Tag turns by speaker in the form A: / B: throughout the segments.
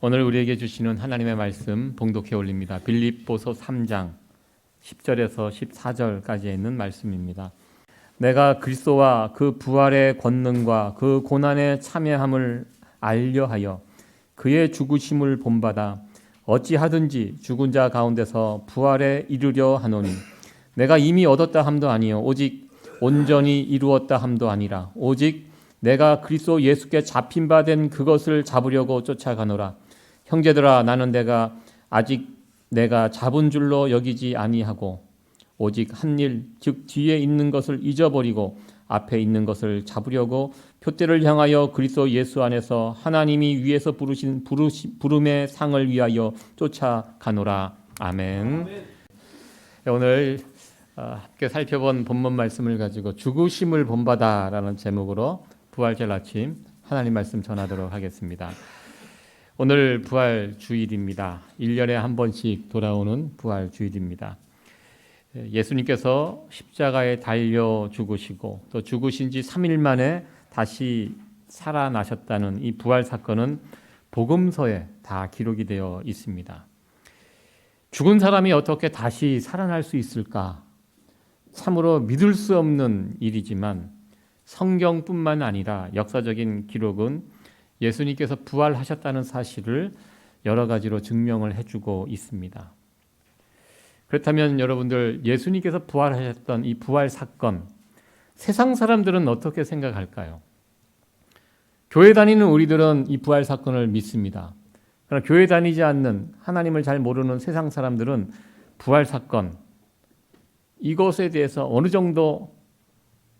A: 오늘 우리에게 주시는 하나님의 말씀 봉독해 올립니다. 빌립보서 3장 10절에서 14절까지에 있는 말씀입니다. 내가 그리스도와 그 부활의 권능과 그 고난의 참여함을 알려하여 그의 죽으심을 본받아 어찌하든지 죽은 자 가운데서 부활에 이르려 하노니 내가 이미 얻었다 함도 아니요 오직 온전히 이루었다 함도 아니라 오직 내가 그리스도 예수께 잡힌 바 된 그것을 잡으려고 쫓아가노라. 형제들아, 나는 아직 내가 잡은 줄로 여기지 아니하고 오직 한 일, 즉 뒤에 있는 것을 잊어버리고 앞에 있는 것을 잡으려고 표대를 향하여 그리스도 예수 안에서 하나님이 위에서 부르신 부름의 상을 위하여 쫓아가노라. 아멘. 오늘 함께 살펴본 본문 말씀을 가지고 죽으심을 본받아라는 제목으로 부활절 아침 하나님 말씀 전하도록 하겠습니다. 오늘 부활 주일입니다. 1년에 한 번씩 돌아오는 부활 주일입니다. 예수님께서 십자가에 달려 죽으시고 또 죽으신 지 3일 만에 다시 살아나셨다는 이 부활 사건은 복음서에 다 기록이 되어 있습니다. 죽은 사람이 어떻게 다시 살아날 수 있을까? 참으로 믿을 수 없는 일이지만 성경뿐만 아니라 역사적인 기록은 예수님께서 부활하셨다는 사실을 여러 가지로 증명을 해주고 있습니다. 그렇다면 여러분들, 예수님께서 부활하셨던 이 부활 사건, 세상 사람들은 어떻게 생각할까요? 교회 다니는 우리들은 이 부활 사건을 믿습니다. 그러나 교회 다니지 않는, 하나님을 잘 모르는 세상 사람들은 부활 사건, 이것에 대해서 어느 정도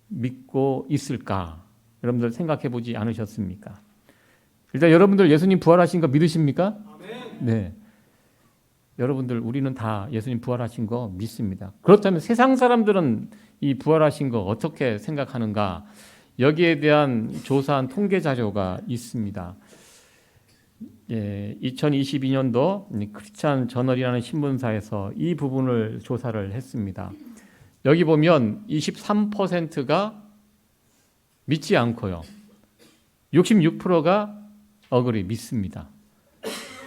A: 믿고 있을까? 여러분들 생각해 보지 않으셨습니까? 일단 여러분들 예수님 부활하신 거 믿으십니까? 네. 여러분들, 우리는 다 예수님 부활하신 거 믿습니다. 그렇다면 세상 사람들은 이 부활하신 거 어떻게 생각하는가? 여기에 대한 조사한 통계 자료가 있습니다. 2022년도 크리스찬 저널이라는 신문사에서 이 부분을 조사를 했습니다. 여기 보면 23%가 믿지 않고요. 66%가 어그리 믿습니다.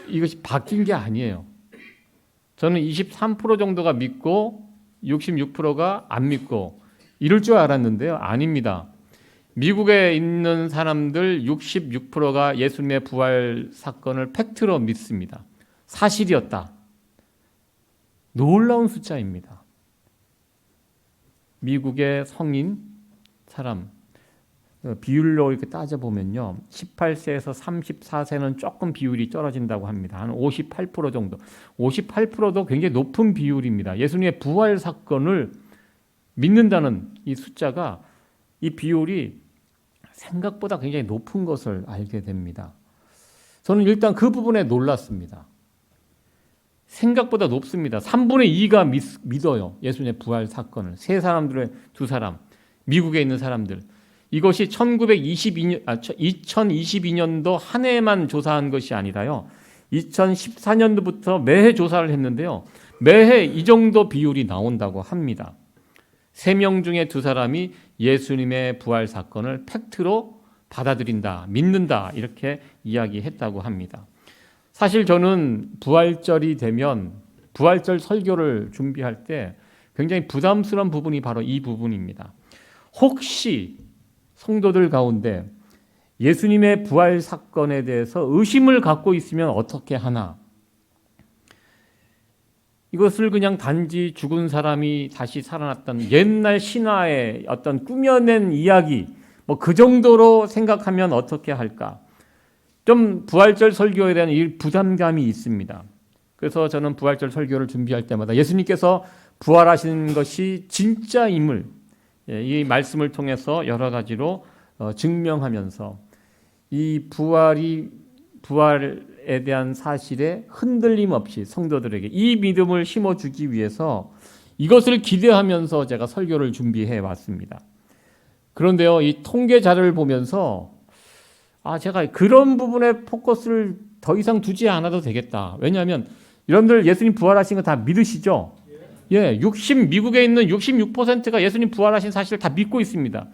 A: 이것이 바뀐 게 아니에요. 저는 23% 정도가 믿고 66%가 안 믿고 이럴 줄 알았는데요. 아닙니다. 미국에 있는 사람들 66%가 예수님의 부활 사건을 팩트로 믿습니다. 사실이었다. 놀라운 숫자입니다. 미국의 성인 사람 비율로 이렇게 따져보면요, 18세에서 34세는 조금 비율이 떨어진다고 합니다. 한 58% 정도. 58%도 굉장히 높은 비율입니다. 예수님의 부활 사건을 믿는다는 이 숫자가, 이 비율이 생각보다 굉장히 높은 것을 알게 됩니다. 저는 일단 그 부분에 놀랐습니다. 생각보다 높습니다. 3분의 2가 믿어요. 예수님의 부활 사건을. 세 사람들의 두 사람, 미국에 있는 사람들. 이것이 2022년도 한 해만 조사한 것이 아니라요, 2014년도부터 매해 조사를 했는데요, 매해 이 정도 비율이 나온다고 합니다. 3명 중에 2사람이 예수님의 부활 사건을 팩트로 받아들인다, 믿는다, 이렇게 이야기했다고 합니다. 사실 저는 부활절이 되면 부활절 설교를 준비할 때 굉장히 부담스러운 부분이 바로 이 부분입니다. 혹시 성도들 가운데 예수님의 부활 사건에 대해서 의심을 갖고 있으면 어떻게 하나? 이것을 그냥 단지 죽은 사람이 다시 살아났던 옛날 신화의 어떤 꾸며낸 이야기, 그 정도로 생각하면 어떻게 할까? 좀 부활절 설교에 대한 이 부담감이 있습니다. 그래서 저는 부활절 설교를 준비할 때마다 예수님께서 부활하신 것이 진짜임을, 이 말씀을 통해서 여러 가지로 증명하면서 이 부활에 대한 사실에 흔들림 없이 성도들에게 이 믿음을 심어주기 위해서 이것을 기대하면서 제가 설교를 준비해 왔습니다. 그런데요, 이 통계 자료를 보면서 제가 그런 부분에 포커스를 더 이상 두지 않아도 되겠다. 왜냐하면 여러분들 예수님 부활하신 거 다 믿으시죠? 미국에 있는 66%가 예수님 부활하신 사실을 다 믿고 있습니다.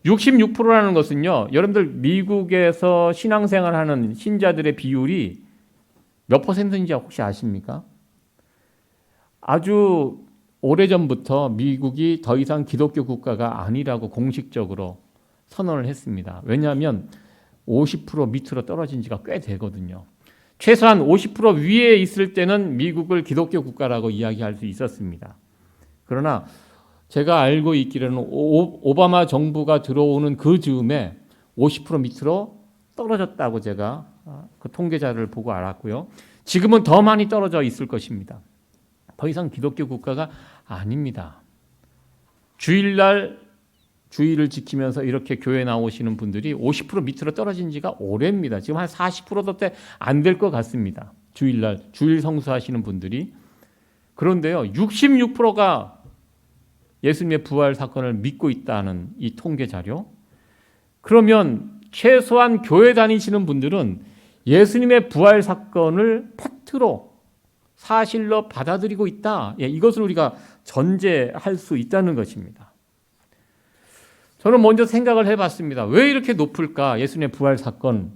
A: 66%라는 것은요, 여러분들 미국에서 신앙생활하는 신자들의 비율이 몇 퍼센트인지 혹시 아십니까? 아주 오래전부터 미국이 더 이상 기독교 국가가 아니라고 공식적으로 선언을 했습니다. 왜냐하면 50% 밑으로 떨어진 지가 꽤 되거든요. 최소한 50% 위에 있을 때는 미국을 기독교 국가라고 이야기할 수 있었습니다. 그러나 제가 알고 있기로는 오바마 정부가 들어오는 그 즈음에 50% 밑으로 떨어졌다고 제가 그 통계자를 보고 알았고요. 지금은 더 많이 떨어져 있을 것입니다. 더 이상 기독교 국가가 아닙니다. 주일날 주의를 지키면서 이렇게 교회 나오시는 분들이 50% 밑으로 떨어진 지가 오래입니다. 지금 한 40%도 안 될 것 같습니다. 주일날 주일 성수하시는 분들이. 그런데요, 66%가 예수님의 부활 사건을 믿고 있다는 이 통계 자료. 그러면 최소한 교회 다니시는 분들은 예수님의 부활 사건을 팩트로 사실로 받아들이고 있다. 이것을 우리가 전제할 수 있다는 것입니다. 저는 먼저 생각을 해봤습니다. 왜 이렇게 높을까? 예수님의 부활 사건.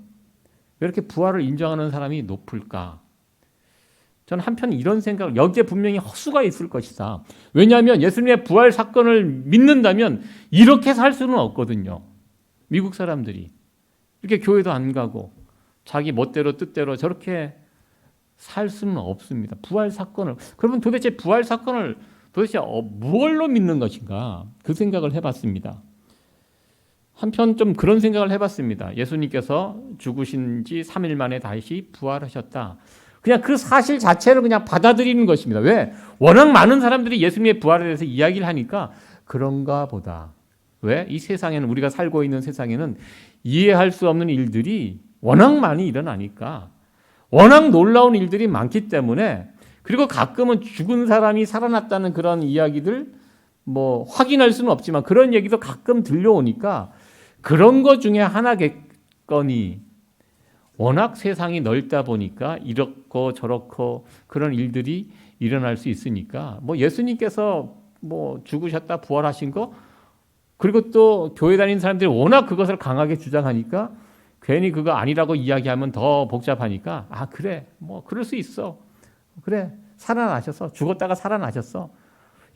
A: 왜 이렇게 부활을 인정하는 사람이 높을까? 저는 한편 이런 생각을, 여기에 분명히 허수가 있을 것이다. 왜냐하면 예수님의 부활 사건을 믿는다면 이렇게 살 수는 없거든요. 미국 사람들이. 이렇게 교회도 안 가고 자기 멋대로 뜻대로 저렇게 살 수는 없습니다. 부활 사건을. 그러면 도대체 부활 사건을 도대체 무엇로 믿는 것인가? 그 생각을 해봤습니다. 한편 좀 그런 생각을 해봤습니다. 예수님께서 죽으신 지 3일 만에 다시 부활하셨다. 그냥 그 사실 자체를 그냥 받아들이는 것입니다. 왜? 워낙 많은 사람들이 예수님의 부활에 대해서 이야기를 하니까 그런가 보다. 왜? 이 세상에는, 우리가 살고 있는 세상에는 이해할 수 없는 일들이 워낙 많이 일어나니까, 워낙 놀라운 일들이 많기 때문에, 그리고 가끔은 죽은 사람이 살아났다는 그런 이야기들 확인할 수는 없지만 그런 얘기도 가끔 들려오니까 그런 것 중에 하나겠거니, 워낙 세상이 넓다 보니까 이렇고 저렇고 그런 일들이 일어날 수 있으니까 예수님께서 죽으셨다 부활하신 거, 그리고 또 교회 다니는 사람들이 워낙 그것을 강하게 주장하니까 괜히 그거 아니라고 이야기하면 더 복잡하니까 그래 그럴 수 있어, 그래 살아나셨어, 죽었다가 살아나셨어,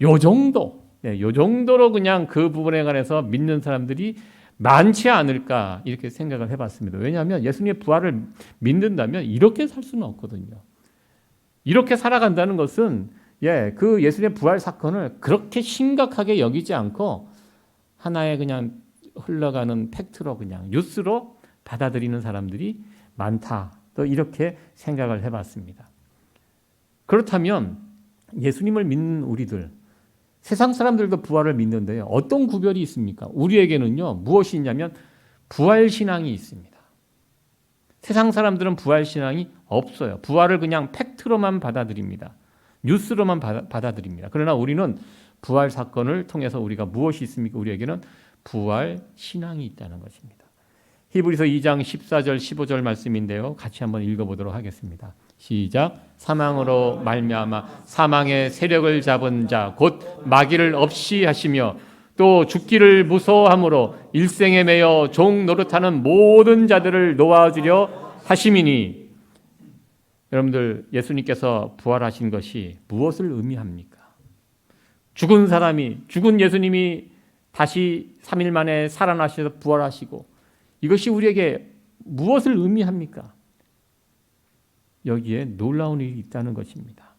A: 요 정도로 그냥 그 부분에 관해서 믿는 사람들이 많지 않을까 이렇게 생각을 해봤습니다. 왜냐하면 예수님의 부활을 믿는다면 이렇게 살 수는 없거든요. 이렇게 살아간다는 것은 그 예수님의 부활 사건을 그렇게 심각하게 여기지 않고 하나의 그냥 흘러가는 팩트로, 그냥 뉴스로 받아들이는 사람들이 많다. 또 이렇게 생각을 해봤습니다. 그렇다면 예수님을 믿는 우리들, 세상 사람들도 부활을 믿는데요. 어떤 구별이 있습니까? 우리에게는요, 무엇이 있냐면 부활신앙이 있습니다. 세상 사람들은 부활신앙이 없어요. 부활을 그냥 팩트로만 받아들입니다. 뉴스로만 받아들입니다. 그러나 우리는 부활 사건을 통해서 우리가 무엇이 있습니까? 우리에게는 부활신앙이 있다는 것입니다. 히브리서 2장 14절 15절 말씀인데요. 같이 한번 읽어보도록 하겠습니다. 시작. 사망으로 말미암아 사망의 세력을 잡은 자 곧 마귀를 없이 하시며 또 죽기를 무서워함으로 일생에 매여 종 노릇하는 모든 자들을 놓아주려 하심이니. 여러분들, 예수님께서 부활하신 것이 무엇을 의미합니까? 죽은 예수님이 다시 3일 만에 살아나셔서 부활하시고, 이것이 우리에게 무엇을 의미합니까? 여기에 놀라운 일이 있다는 것입니다.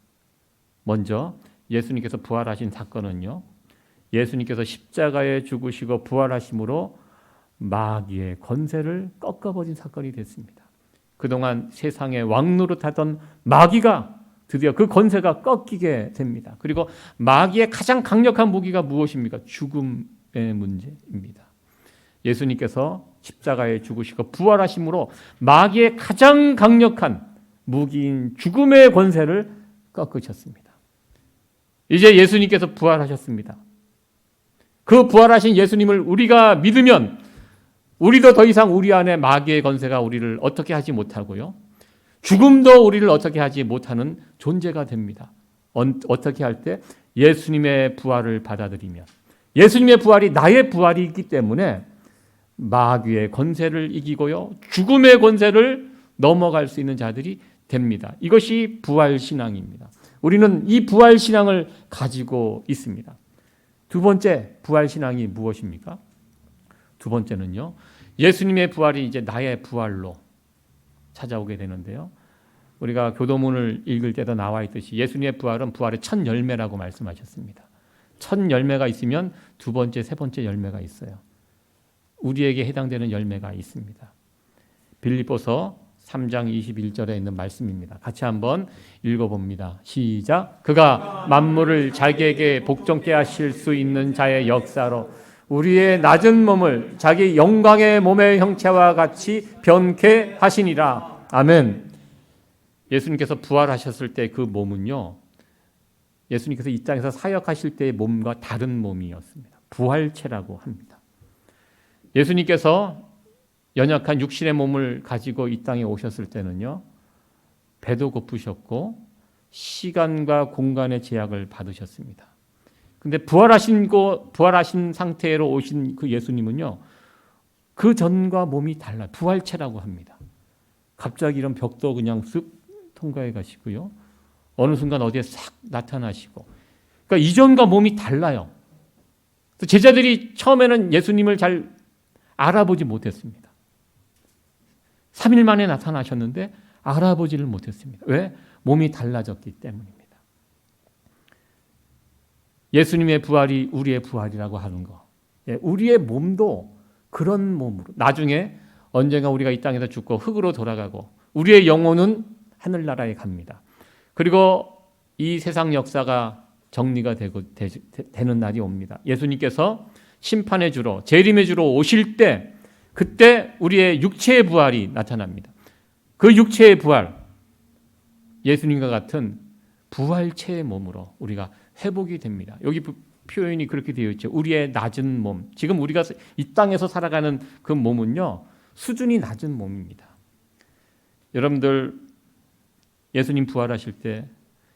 A: 먼저 예수님께서 부활하신 사건은요, 예수님께서 십자가에 죽으시고 부활하심으로 마귀의 권세를 꺾어버린 사건이 됐습니다. 그동안 세상에 왕노릇하던 마귀가 드디어 그 권세가 꺾이게 됩니다. 그리고 마귀의 가장 강력한 무기가 무엇입니까? 죽음의 문제입니다. 예수님께서 십자가에 죽으시고 부활하심으로 마귀의 가장 강력한 무기인 죽음의 권세를 꺾으셨습니다. 이제 예수님께서 부활하셨습니다. 그 부활하신 예수님을 우리가 믿으면 우리도 더 이상 우리 안에 마귀의 권세가 우리를 어떻게 하지 못하고요, 죽음도 우리를 어떻게 하지 못하는 존재가 됩니다. 어떻게 할 때? 예수님의 부활을 받아들이면, 예수님의 부활이 나의 부활이기 때문에 마귀의 권세를 이기고요, 죽음의 권세를 넘어갈 수 있는 자들이 됩니다. 이것이 부활신앙입니다. 우리는 이 부활신앙을 가지고 있습니다. 두 번째 부활신앙이 무엇입니까? 두 번째는요, 예수님의 부활이 이제 나의 부활로 찾아오게 되는데요. 우리가 교도문을 읽을 때도 나와 있듯이 예수님의 부활은 부활의 첫 열매라고 말씀하셨습니다. 첫 열매가 있으면 두 번째, 세 번째 열매가 있어요. 우리에게 해당되는 열매가 있습니다. 빌립보서 3장 21절에 있는 말씀입니다. 같이 한번 읽어봅니다. 시작. 그가 만물을 자기에게 복종케 하실 수 있는 자의 역사로 우리의 낮은 몸을 자기 영광의 몸의 형체와 같이 변케 하시니라. 아멘. 예수님께서 부활하셨을 때 그 몸은요, 예수님께서 이 땅에서 사역하실 때의 몸과 다른 몸이었습니다. 부활체라고 합니다. 예수님께서 연약한 육신의 몸을 가지고 이 땅에 오셨을 때는요, 배도 고프셨고 시간과 공간의 제약을 받으셨습니다. 근데 부활하신 상태로 오신 그 예수님은요, 그 전과 몸이 달라요. 부활체라고 합니다. 갑자기 이런 벽도 그냥 쓱 통과해 가시고요. 어느 순간 어디에 싹 나타나시고. 그러니까 이전과 몸이 달라요. 제자들이 처음에는 예수님을 잘 알아보지 못했습니다. 3일 만에 나타나셨는데 알아보지를 못했습니다. 왜? 몸이 달라졌기 때문입니다. 예수님의 부활이 우리의 부활이라고 하는 거. 우리의 몸도 그런 몸으로 나중에 언젠가 우리가 이 땅에서 죽고 흙으로 돌아가고 우리의 영혼은 하늘나라에 갑니다. 그리고 이 세상 역사가 정리가 되는 날이 옵니다. 예수님께서 심판의 주로 재림의 주로 오실 때 그때 우리의 육체의 부활이 나타납니다. 그 육체의 부활, 예수님과 같은 부활체의 몸으로 우리가 회복이 됩니다. 여기 표현이 그렇게 되어 있죠. 우리의 낮은 몸. 지금 우리가 이 땅에서 살아가는 그 몸은요, 수준이 낮은 몸입니다. 여러분들 예수님 부활하실 때,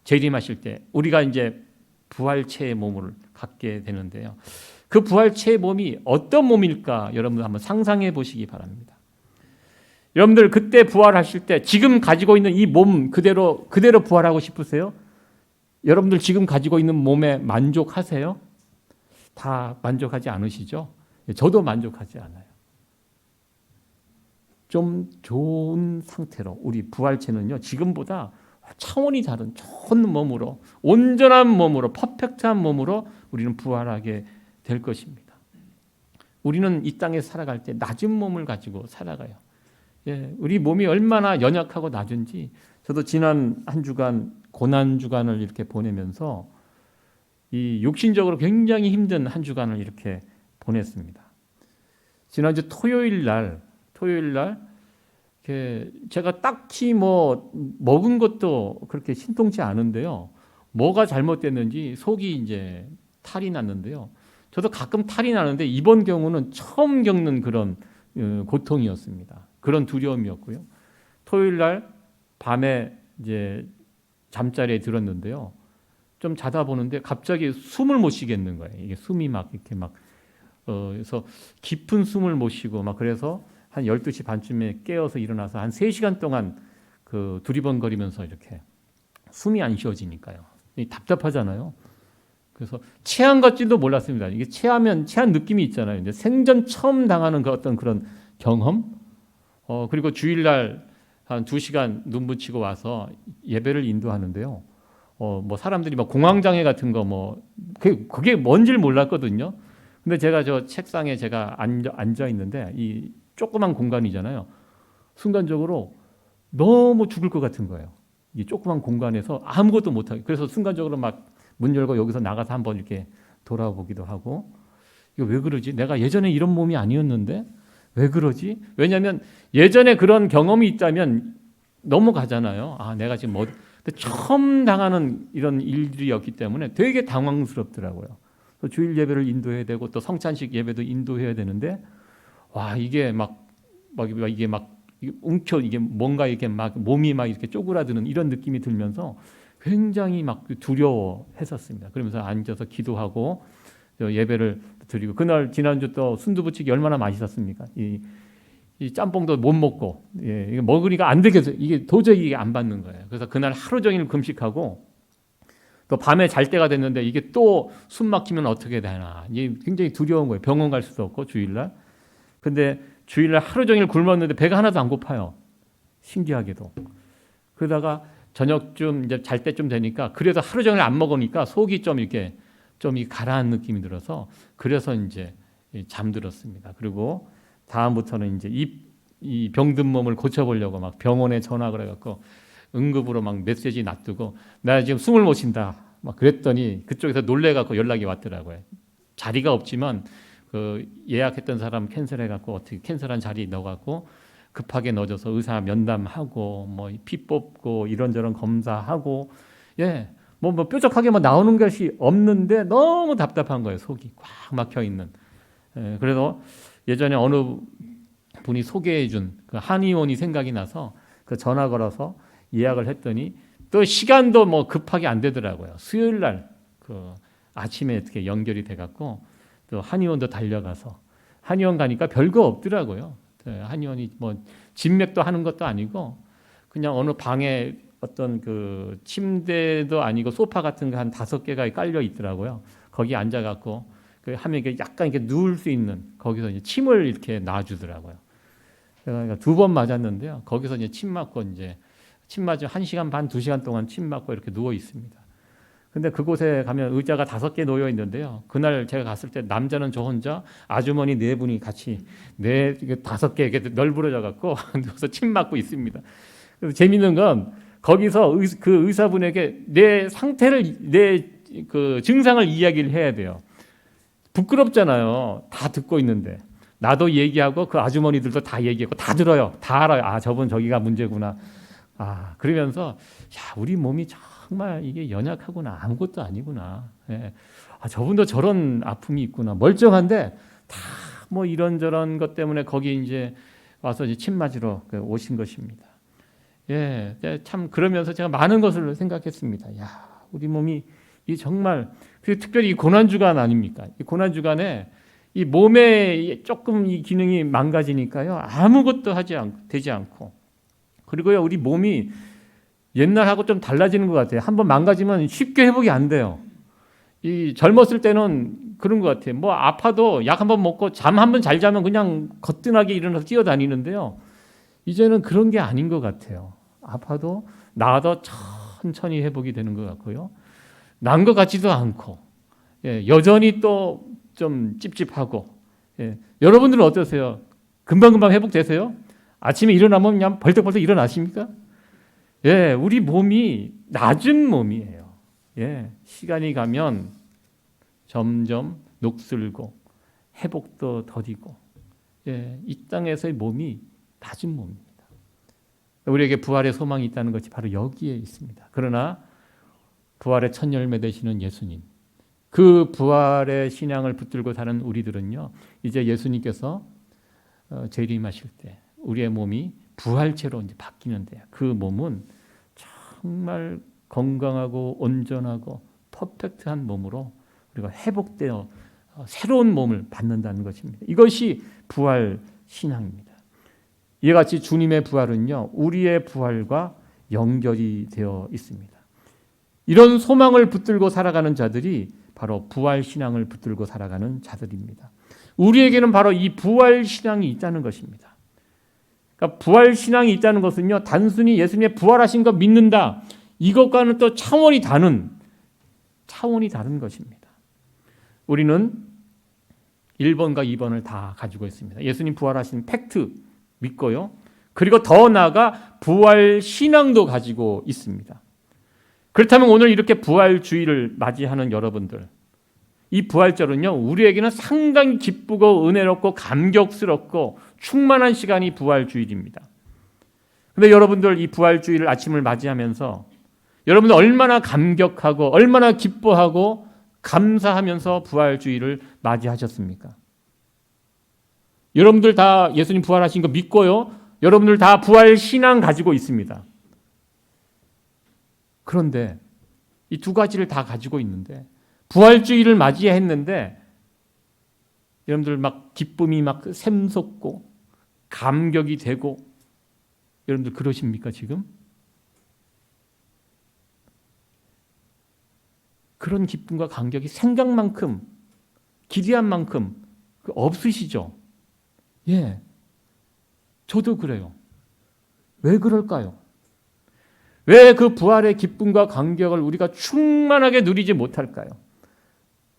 A: 재림하실 때 우리가 이제 부활체의 몸을 갖게 되는데요. 그 부활체의 몸이 어떤 몸일까 여러분들 한번 상상해 보시기 바랍니다. 여러분들 그때 부활하실 때 지금 가지고 있는 이 몸 그대로 부활하고 싶으세요? 여러분들 지금 가지고 있는 몸에 만족하세요? 다 만족하지 않으시죠? 저도 만족하지 않아요. 좀 좋은 상태로 우리 부활체는요, 지금보다 차원이 다른 좋은 몸으로, 온전한 몸으로, 퍼펙트한 몸으로 우리는 부활하게 될 것입니다. 우리는 이 땅에 살아갈 때 낮은 몸을 가지고 살아가요. 우리 몸이 얼마나 연약하고 낮은지 저도 지난 한 주간 고난 주간을 이렇게 보내면서 이 육신적으로 굉장히 힘든 한 주간을 이렇게 보냈습니다. 지난주 토요일 날 제가 딱히 뭐 먹은 것도 그렇게 신통치 않은데요. 뭐가 잘못됐는지 속이 이제 탈이 났는데요. 저도 가끔 탈이 나는데 이번 경우는 처음 겪는 그런 고통이었습니다. 그런 두려움이었고요. 토요일 날 밤에 이제 잠자리에 들었는데요. 좀 자다 보는데 갑자기 숨을 못 쉬겠는 거예요. 이게 숨이 막 이렇게 그래서 깊은 숨을 못 쉬고 막 그래서 한 12시 반쯤에 깨어서 일어나서 한 3시간 동안 그 두리번거리면서 이렇게 숨이 안 쉬어지니까요. 답답하잖아요. 그래서 체한 것지도 몰랐습니다. 이게 체한 느낌이 있잖아요. 이제 생전 처음 당하는 그 어떤 그런 경험. 그리고 주일날 한 2시간 눈 붙이고 와서 예배를 인도하는데요. 뭐 사람들이 막 공황장애 같은 거 그게 뭔지를 몰랐거든요. 근데 제가 저 책상에 제가 앉아 있는데 이 조그만 공간이잖아요. 순간적으로 너무 죽을 것 같은 거예요. 이 조그만 공간에서 아무것도 못 하고 그래서 순간적으로 막 문 열고 여기서 나가서 한번 이렇게 돌아보기도 하고 이거 왜 그러지? 내가 예전에 이런 몸이 아니었는데 왜 그러지? 왜냐하면 예전에 그런 경험이 있다면 넘어가잖아요. 내가 지금 근데 처음 당하는 이런 일들이었기 때문에 되게 당황스럽더라고요. 주일 예배를 인도해야 되고 또 성찬식 예배도 인도해야 되는데 이게 이게 움켜 이게 뭔가 이렇게 막 몸이 막 이렇게 쪼그라드는 이런 느낌이 들면서 굉장히 막 두려워했었습니다. 그러면서 앉아서 기도하고 예배를 드리고 그날 지난주 또 순두부찌개 얼마나 맛있었습니까? 이 짬뽕도 못 먹고, 이게 먹으니까 안 되겠어요. 이게 도저히 이게 안 받는 거예요. 그래서 그날 하루 종일 금식하고 또 밤에 잘 때가 됐는데 이게 또 숨 막히면 어떻게 되나. 이게 굉장히 두려운 거예요. 병원 갈 수도 없고 주일날. 근데 주일날 하루 종일 굶었는데 배가 하나도 안 고파요. 신기하게도. 그러다가 저녁쯤 이제 잘 때쯤 되니까 그래서 하루 종일 안 먹으니까 속이 좀 이렇게 좀 가라앉는 느낌이 들어서 그래서 이제 잠들었습니다. 그리고 다음부터는 이제 이 병든 몸을 고쳐보려고 막 병원에 전화를 해갖고 응급으로 막 메시지 놔두고 나 지금 숨을 못 쉰다. 막 그랬더니 그쪽에서 놀래갖고 연락이 왔더라고요. 자리가 없지만 그 예약했던 사람 캔슬해갖고 어떻게 캔슬한 자리 넣어갖고 급하게 넣어줘서 의사 면담하고 뭐 피 뽑고 이런저런 검사하고 뭐 뾰족하게 뭐 나오는 것이 없는데 너무 답답한 거예요. 속이 꽉 막혀 있는. 그래서 예전에 어느 분이 소개해준 그 한의원이 생각이 나서 그 전화 걸어서 예약을 했더니 또 시간도 뭐 급하게 안 되더라고요. 수요일 날 그 아침에 어떻게 연결이 돼갖고 또 한의원도 달려가서 한의원 가니까 별거 없더라고요. 한의원이 뭐 진맥도 하는 것도 아니고 그냥 어느 방에 어떤 그 침대도 아니고 소파 같은 거 한 5개가 깔려 있더라고요. 거기 앉아갖고 그 하면 이게 약간 이렇게 누울 수 있는 거기서 이제 침을 이렇게 놔주더라고요. 그러니까 2번 맞았는데요. 거기서 이제 침 맞고 이제 침 맞으면 1시간 반, 2시간 동안 침 맞고 이렇게 누워 있습니다. 근데 그곳에 가면 의자가 5개 놓여 있는데요. 그날 제가 갔을 때 남자는 저 혼자, 아주머니 4분이 같이 5개 이렇게 널브러져 갖고 누워서 침 맞고 있습니다. 그래서 재밌는 건 거기서 그 의사분에게 내 상태를 내 그 증상을 이야기를 해야 돼요. 부끄럽잖아요. 다 듣고 있는데. 나도 얘기하고 그 아주머니들도 다 얘기하고 다 들어요. 다 알아요. 아, 저분 저기가 문제구나. 아, 그러면서 야, 우리 몸이 정말 이게 연약하구나. 아무것도 아니구나. 아, 저분도 저런 아픔이 있구나. 멀쩡한데 다 뭐 이런저런 것 때문에 거기 이제 와서 이제 침 맞으러 오신 것입니다. 참 그러면서 제가 많은 것을 생각했습니다. 야, 우리 몸이 이 정말 특별히 이 고난 주간 아닙니까? 이 고난 주간에 이 몸에 조금 이 기능이 망가지니까요. 아무것도 되지 않고. 그리고요, 우리 몸이 옛날하고 좀 달라지는 것 같아요. 한번 망가지면 쉽게 회복이 안 돼요. 이 젊었을 때는 그런 것 같아요. 뭐 아파도 약 한번 먹고 잠 한번 잘 자면 그냥 거뜬하게 일어나서 뛰어다니는데요. 이제는 그런 게 아닌 것 같아요. 아파도 나도 천천히 회복이 되는 것 같고요. 난 것 같지도 않고, 여전히 또 좀 찝찝하고. 여러분들은 어떠세요? 금방금방 회복되세요? 아침에 일어나면 그냥 벌떡벌떡 일어나십니까? 우리 몸이 낮은 몸이에요. 시간이 가면 점점 녹슬고 회복도 더디고, 이 땅에서의 몸이 낮은 몸입니다. 우리에게 부활의 소망이 있다는 것이 바로 여기에 있습니다. 그러나 부활의 첫 열매 되시는 예수님, 그 부활의 신앙을 붙들고 사는 우리들은요, 이제 예수님께서 재림하실 때 우리의 몸이 부활체로 이제 바뀌는데요. 그 몸은 정말 건강하고 온전하고 퍼펙트한 몸으로 우리가 회복되어 새로운 몸을 받는다는 것입니다. 이것이 부활 신앙입니다. 이와 같이 주님의 부활은요, 우리의 부활과 연결이 되어 있습니다. 이런 소망을 붙들고 살아가는 자들이 바로 부활 신앙을 붙들고 살아가는 자들입니다. 우리에게는 바로 이 부활 신앙이 있다는 것입니다. 그러니까 부활 신앙이 있다는 것은요, 단순히 예수님의 부활하신 것 믿는다, 이것과는 또 차원이 다른 것입니다. 우리는 1번과 2번을 다 가지고 있습니다. 예수님 부활하신 팩트 믿고요. 그리고 더 나아가 부활 신앙도 가지고 있습니다. 그렇다면 오늘 이렇게 부활주의를 맞이하는 여러분들, 이 부활절은요, 우리에게는 상당히 기쁘고 은혜롭고 감격스럽고 충만한 시간이 부활주일입니다. 그런데 여러분들 이 부활주일을 아침을 맞이하면서 여러분들 얼마나 감격하고 얼마나 기뻐하고 감사하면서 부활주일을 맞이하셨습니까? 여러분들 다 예수님 부활하신 거 믿고요. 여러분들 다 부활 신앙 가지고 있습니다. 그런데 이 두 가지를 다 가지고 있는데 부활주의를 맞이했는데 여러분들 막 기쁨이 막 샘솟고 감격이 되고, 여러분들 그러십니까 지금? 그런 기쁨과 감격이 생각만큼, 기대한 만큼 없으시죠? 예, 저도 그래요. 왜 그럴까요? 왜 그 부활의 기쁨과 감격을 우리가 충만하게 누리지 못할까요?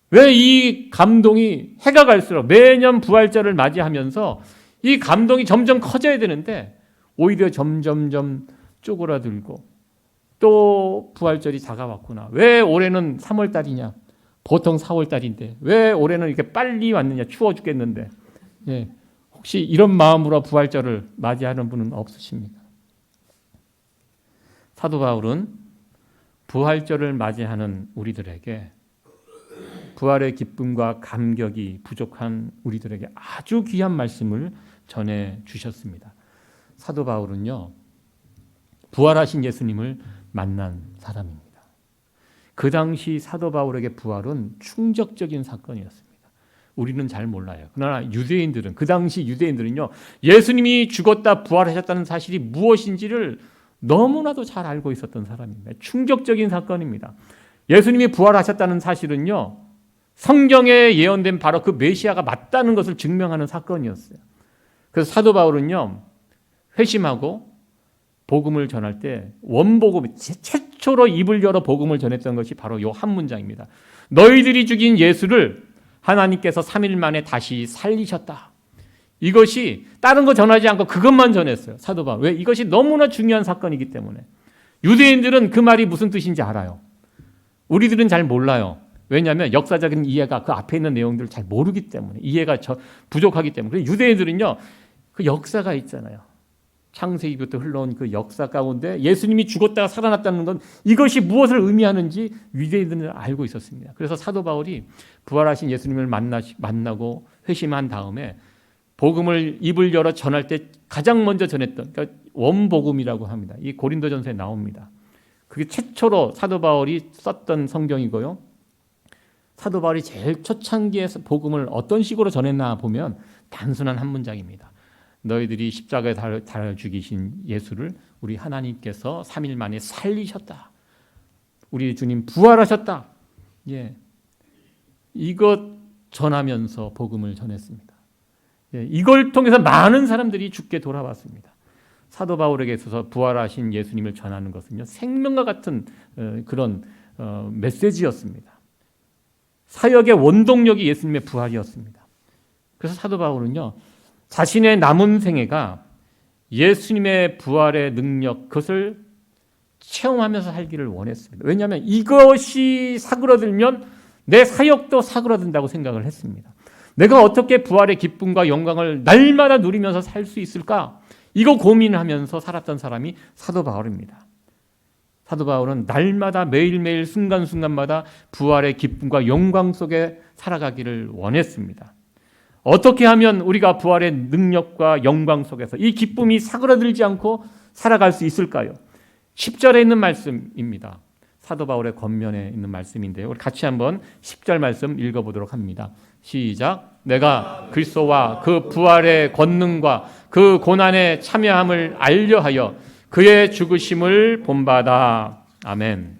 A: 왜 이 감동이 해가 갈수록 매년 부활절을 맞이하면서 이 감동이 점점 커져야 되는데 오히려 점점점 쪼그라들고, 또 부활절이 다가왔구나. 왜 올해는 3월 달이냐? 보통 4월 달인데 왜 올해는 이렇게 빨리 왔느냐? 추워 죽겠는데. 예, 혹시 이런 마음으로 부활절을 맞이하는 분은 없으십니까? 사도 바울은 부활절을 맞이하는 우리들에게, 부활의 기쁨과 감격이 부족한 우리들에게 아주 귀한 말씀을 전해 주셨습니다. 사도 바울은요, 부활하신 예수님을 만난 사람입니다. 그 당시 사도 바울에게 부활은 충격적인 사건이었습니다. 우리는 잘 몰라요. 그러나 유대인들은, 그 당시 유대인들은요, 예수님이 죽었다 부활하셨다는 사실이 무엇인지를 너무나도 잘 알고 있었던 사람입니다. 충격적인 사건입니다. 예수님이 부활하셨다는 사실은요, 성경에 예언된 바로 그 메시아가 맞다는 것을 증명하는 사건이었어요. 그래서 사도 바울은요, 회심하고 복음을 전할 때 원복음, 최초로 입을 열어 복음을 전했던 것이 바로 이 한 문장입니다. 너희들이 죽인 예수를 하나님께서 3일 만에 다시 살리셨다. 이것이 다른 거 전하지 않고 그것만 전했어요. 사도 바울. 왜? 이것이 너무나 중요한 사건이기 때문에. 유대인들은 그 말이 무슨 뜻인지 알아요. 우리들은 잘 몰라요. 왜냐하면 역사적인 이해가 그 앞에 있는 내용들을 잘 모르기 때문에, 이해가 부족하기 때문에. 유대인들은요, 그 역사가 있잖아요. 창세기부터 흘러온 그 역사 가운데 예수님이 죽었다가 살아났다는 건 이것이 무엇을 의미하는지 유대인들은 알고 있었습니다. 그래서 사도 바울이 부활하신 예수님을 만나고 회심한 다음에 복음을 입을 열어 전할 때 가장 먼저 전했던, 그러니까 원복음이라고 합니다. 이 고린도전서에 나옵니다. 그게 최초로 사도 바울이 썼던 성경이고요. 사도 바울이 제일 초창기에서 복음을 어떤 식으로 전했나 보면 단순한 한 문장입니다. 너희들이 십자가에 달아 죽이신 예수를 우리 하나님께서 3일 만에 살리셨다. 우리 주님 부활하셨다. 예, 이것 전하면서 복음을 전했습니다. 예, 이걸 통해서 많은 사람들이 죽게 돌아왔습니다. 사도 바울에게 있어서 부활하신 예수님을 전하는 것은요, 생명과 같은 그런 메시지였습니다. 사역의 원동력이 예수님의 부활이었습니다. 그래서 사도 바울은요, 자신의 남은 생애가 예수님의 부활의 능력, 그것을 체험하면서 살기를 원했습니다. 왜냐하면 이것이 사그러들면 내 사역도 사그러든다고 생각을 했습니다. 내가 어떻게 부활의 기쁨과 영광을 날마다 누리면서 살 수 있을까? 이거 고민하면서 살았던 사람이 사도 바울입니다. 사도 바울은 날마다 매일매일 순간순간마다 부활의 기쁨과 영광 속에 살아가기를 원했습니다. 어떻게 하면 우리가 부활의 능력과 영광 속에서 이 기쁨이 사그라들지 않고 살아갈 수 있을까요? 10절에 있는 말씀입니다. 사도 바울의 권면에 있는 말씀인데요. 우리 같이 한번 10절 말씀 읽어보도록 합니다. 시작. 내가 그리스도와 그 부활의 권능과 그 고난에 참여함을 알려하여 그의 죽으심을 본받아. 아멘.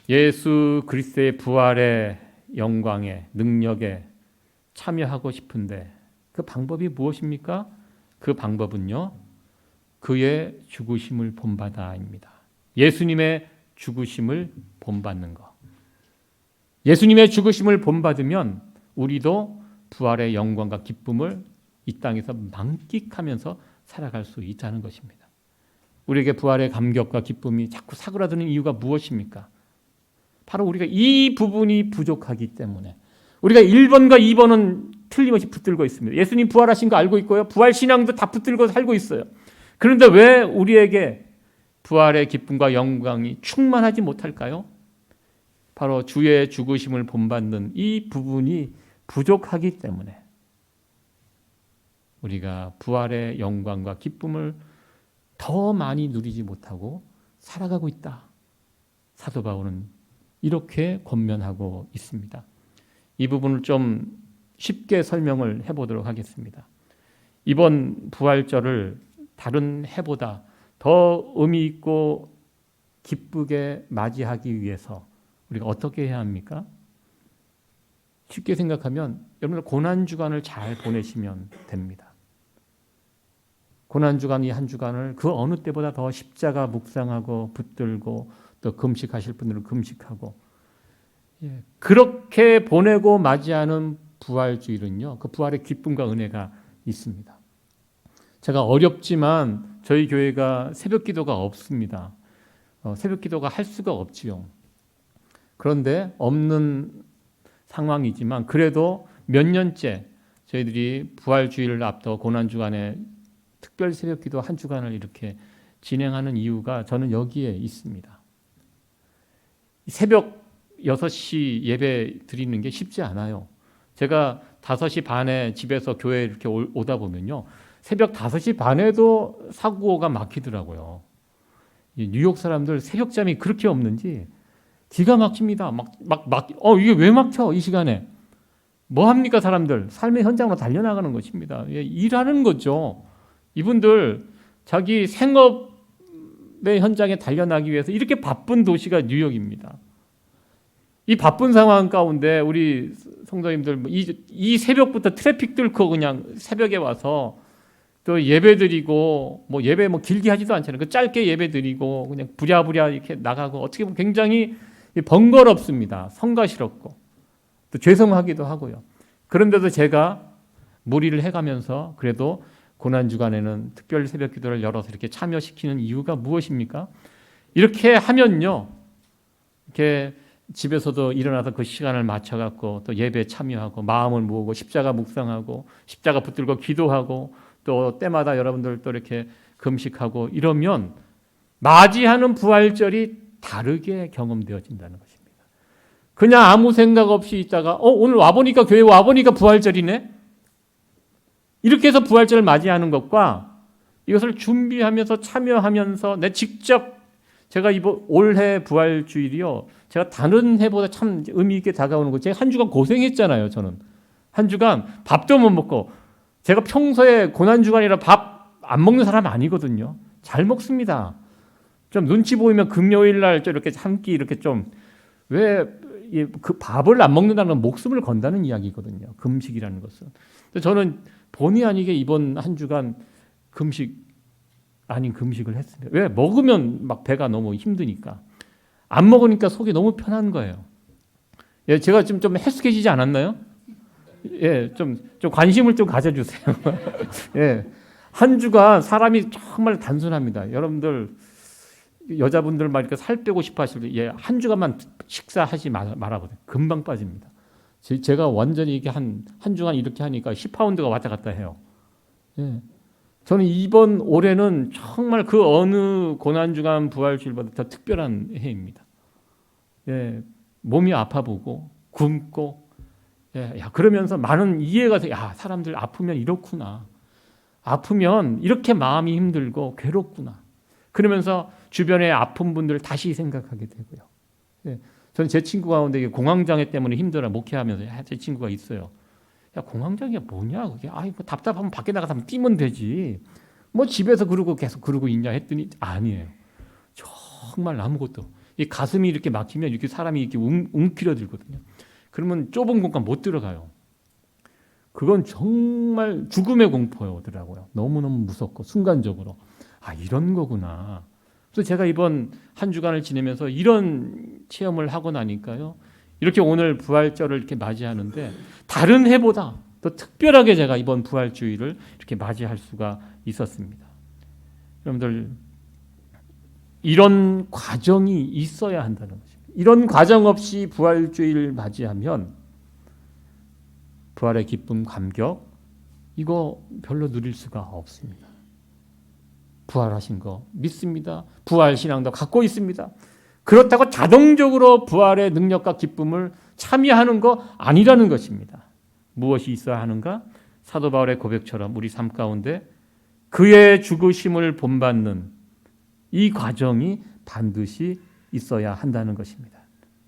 A: 예수 그리스도의 부활의 영광에, 능력에 참여하고 싶은데 그 방법이 무엇입니까? 그 방법은요, 그의 죽으심을 본받아입니다. 예수님의 죽으심을 본받는 것. 예수님의 죽으심을 본받으면 우리도 부활의 영광과 기쁨을 이 땅에서 만끽하면서 살아갈 수 있다는 것입니다. 우리에게 부활의 감격과 기쁨이 자꾸 사그라드는 이유가 무엇입니까? 바로 우리가 이 부분이 부족하기 때문에. 우리가 1번과 2번은 틀림없이 붙들고 있습니다. 예수님 부활하신 거 알고 있고요. 부활 신앙도 다 붙들고 살고 있어요. 그런데 왜 우리에게 부활의 기쁨과 영광이 충만하지 못할까요? 바로 주의 죽으심을 본받는 이 부분이 부족하기 때문에 우리가 부활의 영광과 기쁨을 더 많이 누리지 못하고 살아가고 있다. 사도 바울은 이렇게 권면하고 있습니다. 이 부분을 좀 쉽게 설명을 해보도록 하겠습니다. 이번 부활절을 다른 해보다 더 의미 있고 기쁘게 맞이하기 위해서 우리가 어떻게 해야 합니까? 쉽게 생각하면 여러분들 고난주간을 잘 보내시면 됩니다. 고난주간 이 한 주간을 그 어느 때보다 더 십자가 묵상하고 붙들고 또 금식하실 분들은 금식하고, 그렇게 보내고 맞이하는 부활주일은요, 그 부활의 기쁨과 은혜가 있습니다. 제가 어렵지만 저희 교회가 새벽 기도가 없습니다. 새벽 기도가 할 수가 없지요. 그런데 없는 상황이지만 그래도 몇 년째 저희들이 부활주일을 앞두고 고난주간에 특별 새벽 기도 한 주간을 이렇게 진행하는 이유가 저는 여기에 있습니다. 새벽 6시 예배 드리는 게 쉽지 않아요. 제가 5시 반에 집에서 교회에 이렇게 오다 보면요, 새벽 5시 반에도 사고가 막히더라고요. 뉴욕 사람들 새벽잠이 그렇게 없는지 기가 막힙니다. 이게 왜 막혀? 이 시간에. 뭐 합니까, 사람들? 삶의 현장으로 달려나가는 것입니다. 일하는 거죠. 이분들 자기 생업의 현장에 달려나기 위해서 이렇게 바쁜 도시가 뉴욕입니다. 이 바쁜 상황 가운데 우리 성도님들 이 새벽부터 트래픽 뚫고 그냥 새벽에 와서 또 예배 드리고, 예배 길게 하지도 않잖아요. 그 짧게 예배 드리고 그냥 부랴부랴 이렇게 나가고, 어떻게 보면 굉장히 번거롭습니다. 성가시럽고 또 죄송하기도 하고요. 그런데도 제가 무리를 해가면서 그래도 고난주간에는 특별 새벽 기도를 열어서 이렇게 참여시키는 이유가 무엇입니까? 이렇게 하면요, 이렇게 집에서도 일어나서 그 시간을 맞춰갖고 또 예배에 참여하고 마음을 모으고 십자가 묵상하고 십자가 붙들고 기도하고 또 때마다 여러분들 또 이렇게 금식하고 이러면 맞이하는 부활절이 다르게 경험되어진다는 것입니다. 그냥 아무 생각 없이 있다가 오늘 와보니까, 교회 와보니까 부활절이네? 이렇게 해서 부활절을 맞이하는 것과 이것을 준비하면서 참여하면서 제가 이번 올해 부활주일이요, 제가 다른 해보다 참 의미 있게 다가오는 거, 제가 한 주간 고생했잖아요. 저는 한 주간 밥도 못 먹고, 제가 평소에 고난주간이라 밥 안 먹는 사람 아니거든요. 잘 먹습니다. 좀 눈치 보이면 금요일 날 이렇게 한 끼 이렇게 좀, 왜 그 밥을 안 먹는다는 건 목숨을 건다는 이야기거든요. 금식이라는 것은. 저는 본의 아니게 이번 한 주간 금식 아닌 금식을 했습니다. 왜? 먹으면 막 배가 너무 힘드니까. 안 먹으니까 속이 너무 편한 거예요. 제가 지금 좀 해숙해지지 않았나요? 좀 관심을 좀 가져주세요. 한 주간 사람이 정말 단순합니다. 여러분들 여자분들 막 이렇게 살 빼고 싶어 하실 때 한 주간만 식사하지 말아보세요. 금방 빠집니다. 제가 완전히 이게 한 주간 이렇게 하니까 10파운드가 왔다 갔다 해요. 저는 이번 올해는 정말 그 어느 고난주간 부활주일보다 더 특별한 해입니다. 몸이 아파 보고 굶고, 그러면서 많은 이해가 돼요. 사람들 아프면 이렇구나. 아프면 이렇게 마음이 힘들고 괴롭구나. 그러면서 주변에 아픈 분들 다시 생각하게 되고요. 저는 제 친구 가운데 공황장애 때문에 힘들어 목회하면서 제 친구가 있어요. 공황장애가 뭐냐? 그게 답답하면 밖에 나가서 뛰면 되지. 집에서 계속 그러고 있냐 했더니 아니에요. 정말 아무것도. 이 가슴이 이렇게 막히면 이렇게 사람이 이렇게 움츠러들거든요. 그러면 좁은 공간 못 들어가요. 그건 정말 죽음의 공포더라고요. 너무너무 무섭고 순간적으로 이런 거구나. 그래서 제가 이번 한 주간을 지내면서 이런 체험을 하고 나니까요, 이렇게 오늘 부활절을 이렇게 맞이하는데 다른 해보다 더 특별하게 제가 이번 부활주일을 이렇게 맞이할 수가 있었습니다. 여러분들, 이런 과정이 있어야 한다는 것입니다. 이런 과정 없이 부활주일을 맞이하면 부활의 기쁨, 감격, 이거 별로 누릴 수가 없습니다. 부활하신 거 믿습니다. 부활 신앙도 갖고 있습니다. 그렇다고 자동적으로 부활의 능력과 기쁨을 참여하는 거 아니라는 것입니다. 무엇이 있어야 하는가? 사도 바울의 고백처럼 우리 삶 가운데 그의 죽으심을 본받는 이 과정이 반드시 있어야 한다는 것입니다.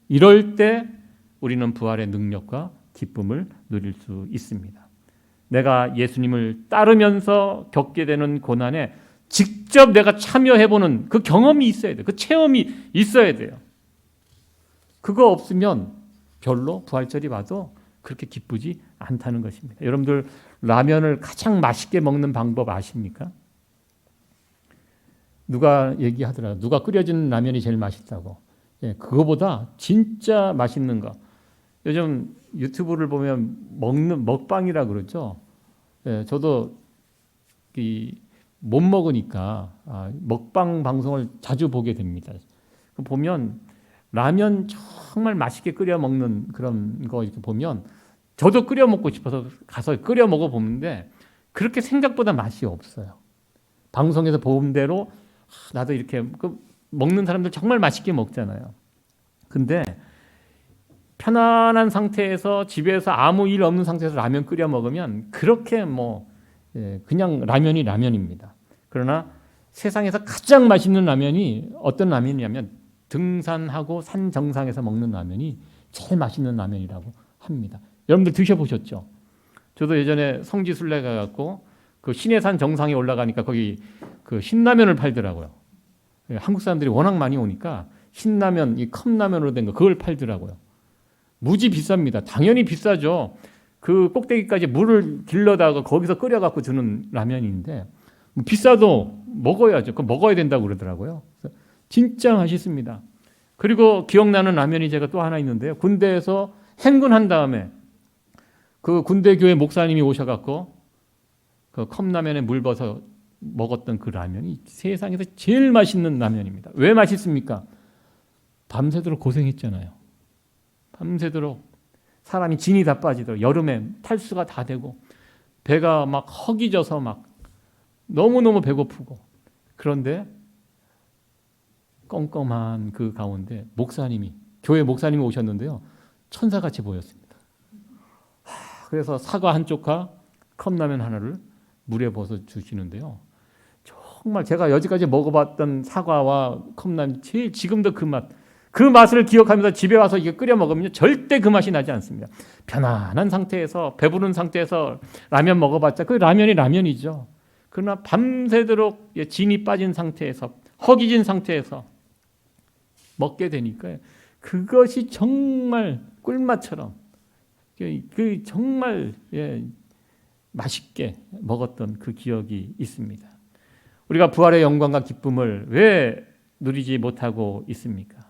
A: 이럴 때 우리는 부활의 능력과 기쁨을 누릴 수 있습니다. 내가 예수님을 따르면서 겪게 되는 고난에 직접 내가 참여해보는 그 경험이 있어야 돼요. 그 체험이 있어야 돼요. 그거 없으면 별로 부활절이 와도 그렇게 기쁘지 않다는 것입니다. 여러분들 라면을 가장 맛있게 먹는 방법 아십니까? 누가 얘기하더라고요. 누가 끓여진 라면이 제일 맛있다고. 예, 그거보다 진짜 맛있는 거. 요즘 유튜브를 보면 먹는 먹방이라 그러죠. 예, 저도 못 먹으니까 먹방 방송을 자주 보게 됩니다. 보면 라면 정말 맛있게 끓여 먹는 그런 거 이렇게 보면 저도 끓여 먹고 싶어서 가서 끓여 먹어 보는데 그렇게 생각보다 맛이 없어요. 방송에서 본 대로 나도 이렇게 먹는 사람들 정말 맛있게 먹잖아요. 근데 편안한 상태에서 집에서 아무 일 없는 상태에서 라면 끓여 먹으면 그렇게 그냥 라면이 라면입니다. 그러나 세상에서 가장 맛있는 라면이 어떤 라면이냐면 등산하고 산 정상에서 먹는 라면이 제일 맛있는 라면이라고 합니다. 여러분들 드셔보셨죠? 저도 예전에 성지순례 가갖고 그 신해산 정상에 올라가니까 거기 그 신라면을 팔더라고요. 한국 사람들이 워낙 많이 오니까 신라면, 이 컵라면으로 된 거 그걸 팔더라고요. 무지 비쌉니다. 당연히 비싸죠. 그 꼭대기까지 물을 길러다가 거기서 끓여갖고 주는 라면인데 비싸도 먹어야죠. 그거 먹어야 된다고 그러더라고요. 진짜 맛있습니다. 그리고 기억나는 라면이 제가 또 하나 있는데요. 군대에서 행군한 다음에 그 군대 교회 목사님이 오셔갖고 그 컵라면에 물 벗어 먹었던 그 라면이 세상에서 제일 맛있는 라면입니다. 왜 맛있습니까? 밤새도록 고생했잖아요. 밤새도록 사람이 진이 다 빠지도록 여름에 탈수가 다 되고 배가 막 허기져서 막 너무너무 배고프고 그런데 껌껌한 그 가운데 교회 목사님이 오셨는데요. 천사같이 보였습니다. 그래서 사과 한 쪽과 컵라면 하나를 물에 벗어 주시는데요. 정말 제가 여지까지 먹어봤던 사과와 컵라면 제일 지금도 그 맛을 기억하면서 집에 와서 이게 끓여 먹으면 절대 그 맛이 나지 않습니다. 편안한 상태에서 배부른 상태에서 라면 먹어봤자 그 라면이 라면이죠. 그러나 밤새도록 진이 빠진 상태에서 허기진 상태에서 먹게 되니까 그것이 정말 꿀맛처럼 그 정말 맛있게 먹었던 그 기억이 있습니다. 우리가 부활의 영광과 기쁨을 왜 누리지 못하고 있습니까?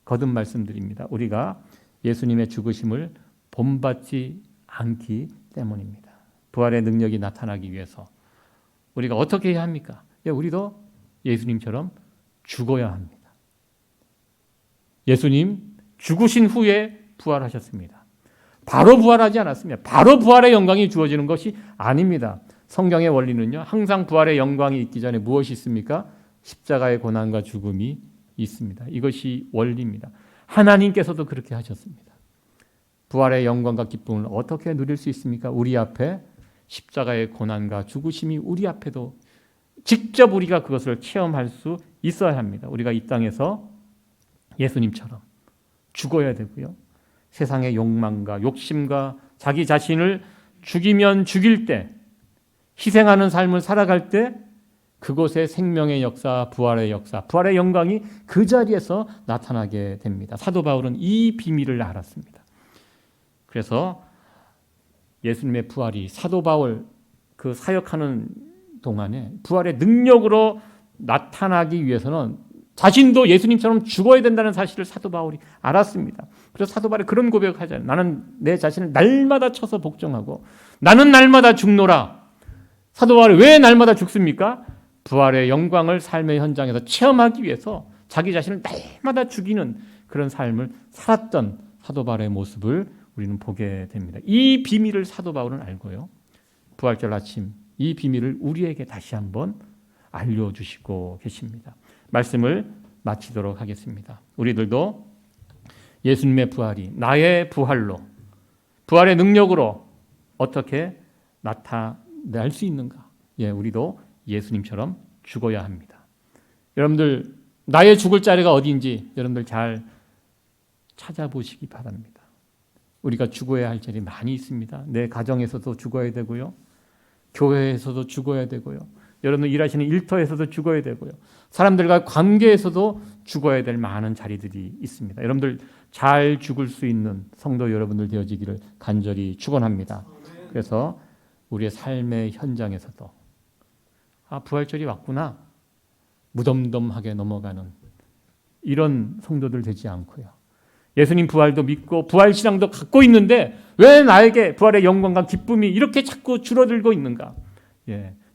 A: 거듭 말씀드립니다. 우리가 예수님의 죽으심을 본받지 않기 때문입니다. 부활의 능력이 나타나기 위해서 우리가 어떻게 해야 합니까? 우리도 예수님처럼 죽어야 합니다. 예수님 죽으신 후에 부활하셨습니다. 바로 부활하지 않았습니다. 바로 부활의 영광이 주어지는 것이 아닙니다. 성경의 원리는요. 항상 부활의 영광이 있기 전에 무엇이 있습니까? 십자가의 고난과 죽음이 있습니다. 이것이 원리입니다. 하나님께서도 그렇게 하셨습니다. 부활의 영광과 기쁨을 어떻게 누릴 수 있습니까? 우리 앞에 십자가의 고난과 죽으심이 우리 앞에도 직접 우리가 그것을 체험할 수 있어야 합니다. 우리가 이 땅에서 예수님처럼 죽어야 되고요. 세상의 욕망과 욕심과 자기 자신을 죽이면 죽일 때 희생하는 삶을 살아갈 때 그곳에 생명의 역사, 부활의 역사, 부활의 영광이 그 자리에서 나타나게 됩니다. 사도 바울은 이 비밀을 알았습니다. 그래서 예수님의 부활이 사도 바울 그 사역하는 동안에 부활의 능력으로 나타나기 위해서는 자신도 예수님처럼 죽어야 된다는 사실을 사도 바울이 알았습니다. 그래서 사도 바울이 그런 고백을 하잖아요. 나는 내 자신을 날마다 쳐서 복종하고 나는 날마다 죽노라. 사도 바울이 왜 날마다 죽습니까? 부활의 영광을 삶의 현장에서 체험하기 위해서 자기 자신을 날마다 죽이는 그런 삶을 살았던 사도 바울의 모습을 우리는 보게 됩니다. 이 비밀을 사도 바울은 알고요. 부활절 아침 이 비밀을 우리에게 다시 한번 알려주시고 계십니다. 말씀을 마치도록 하겠습니다. 우리들도 예수님의 부활이 나의 부활로 부활의 능력으로 어떻게 나타날 수 있는가? 우리도 예수님처럼 죽어야 합니다. 여러분들 나의 죽을 자리가 어디인지 여러분들 잘 찾아보시기 바랍니다. 우리가 죽어야 할 일이 많이 있습니다. 내 가정에서도 죽어야 되고요. 교회에서도 죽어야 되고요. 여러분 일하시는 일터에서도 죽어야 되고요. 사람들과 관계에서도 죽어야 될 많은 자리들이 있습니다. 여러분들 잘 죽을 수 있는 성도 여러분들 되어지기를 간절히 축원합니다. 그래서 우리의 삶의 현장에서도 부활절이 왔구나 무덤덤하게 넘어가는 이런 성도들 되지 않고요. 예수님 부활도 믿고 부활신앙도 갖고 있는데 왜 나에게 부활의 영광과 기쁨이 이렇게 자꾸 줄어들고 있는가?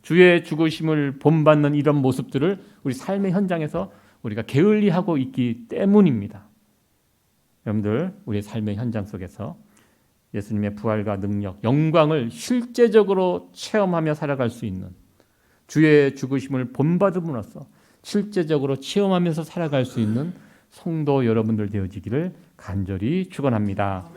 A: 주의 죽으심을 본받는 이런 모습들을 우리 삶의 현장에서 우리가 게을리하고 있기 때문입니다. 여러분들 우리의 삶의 현장 속에서 예수님의 부활과 능력, 영광을 실제적으로 체험하며 살아갈 수 있는 주의 죽으심을 본받음으로써 실제적으로 체험하면서 살아갈 수 있는 성도 여러분들 되어지기를 간절히 축원합니다.